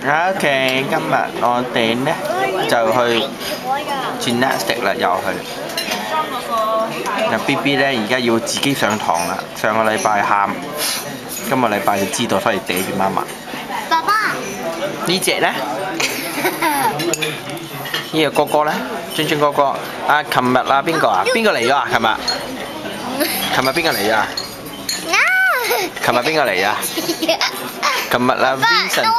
OK，今日我哋呢就去 gymnastic 啦，又去。BB 呢而家要自己上堂啦，上個禮拜喊，今個禮拜就知道，所以嗲住媽媽。爸爸。呢隻呢？呢個哥哥呢？尊尊哥哥。啊，琴日啊邊個啊？邊個嚟咗啊？琴日？琴日邊個嚟啊？琴日邊個嚟啊？琴日啊 Vincent 同啊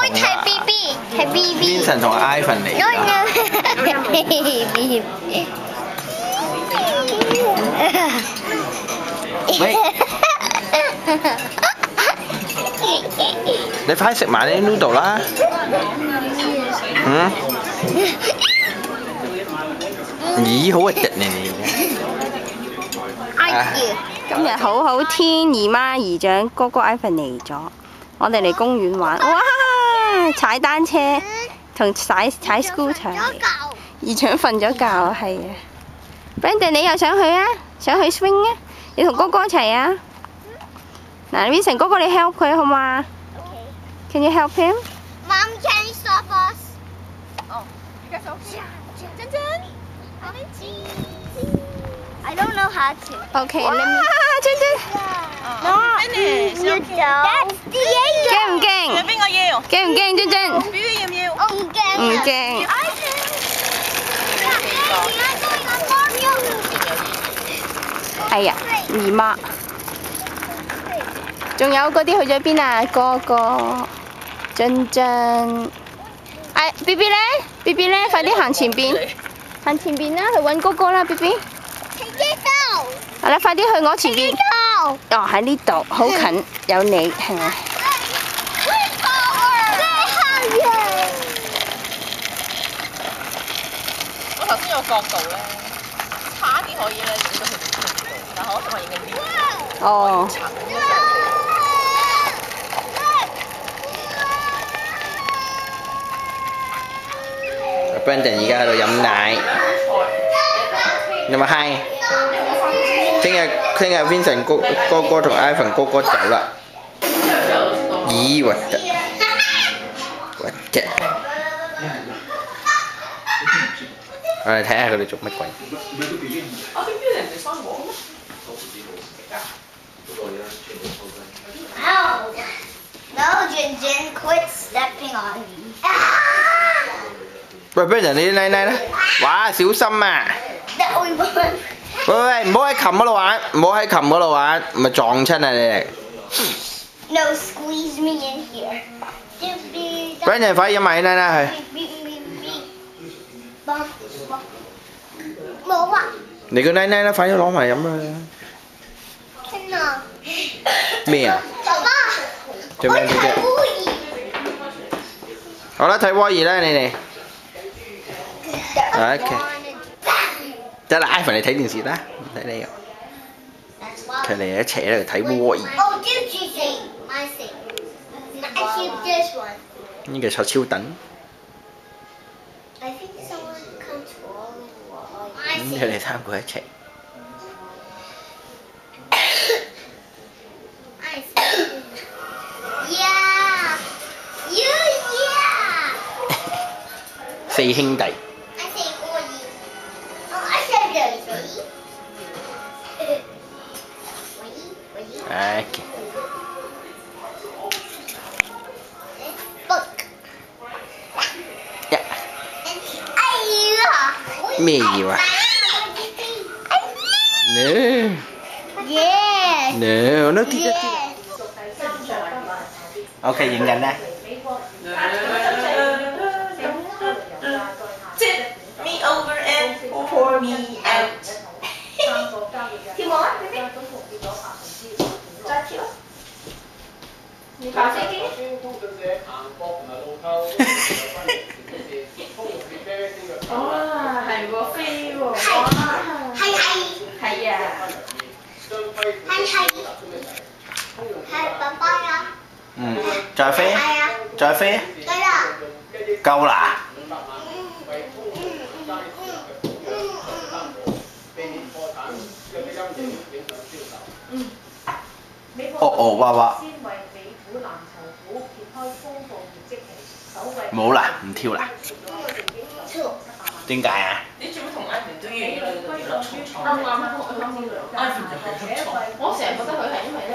Vincent 同 Ivan 嚟㗎。喂，你快食埋啲 noodle 啦。嗯？咦，好核突呢你。今日好好天，姨媽姨丈哥哥 Ivan 嚟咗，我哋嚟公園玩，哇！踩單車同踩 scooter， 姨丈瞓咗覺，係啊。Brandon 你又想去啊？想去 swing 啊？你同哥哥一齊啊？嗱 ，Vincent 哥哥你 help 佢好嘛 ？Can you help him? Mom, can you stop us? Oh, you guys okay? Jen, I don't know how to. OK， 你真。 No, finish. You Okay. That's Diego. 驚唔驚？邊個要？驚唔驚？真真？表要唔要？唔驚。唔驚。係啊，姨媽。仲有嗰啲去咗邊啊？哥哥，俊俊。哎，BB 咧？BB 咧？快啲行前邊，行前邊啦，去揾哥哥啦，BB。係啦，快啲去我前邊。哦，喺呢度，好近，有你係咪？我頭先有角度咧，差啲可以咧影到佢哋出嚟，但係我同我影緊啲。哦。Brandon 而家喺度飲奶，有冇嗨？聽日 Vincent 哥哥同 Ivan 哥哥走啦。咦，核突，核突。我哋睇下佢哋做乜鬼。我點知人哋生我咩？No, Jin, quit stepping on me. 喂 ，Brandon 你啲奶奶咧？哇，小心啊！喂，唔好喺琴嗰度玩，唔好喺琴嗰度玩，咪撞親啊你哋。No, squeeze me in here. Brandon 快啲飲埋啲奶奶去。冇啊！你個奶奶啦，快啲攞埋飲啦。咩啊？爸爸，做咩啫？好啦，睇窩兒啦，你哋。OK。得啦 ，Ivan 你睇電視啦，唔睇你又。佢哋一齊喺度睇窩兒。Oh, do you see? I see. I keep this one. 呢個坐超等。I think someone controlling what I 咁 see. 佢哋三個一齊。I see. Yeah. You yeah. 四兄弟。I say for you. Oh, I said Rosie. OK。Look. 一。咩要啊 ？No。Yes. No，都跌一跌。Yes. OK， 影緊啦。Tip me over and pour me out。跳舞啊 ，BB。再跳。打飛機。哦，係喎，飛喎。係啊。係爸爸呀。嗯，再飛。係啊。再飛。對啦。夠啦。哦哦，娃娃。冇啦，唔跳啦。 Two. 點解啊？你做乜同 Ivan 都要落重重？啱啱，Ivan 就係出錯。我成日覺得佢係因為咧。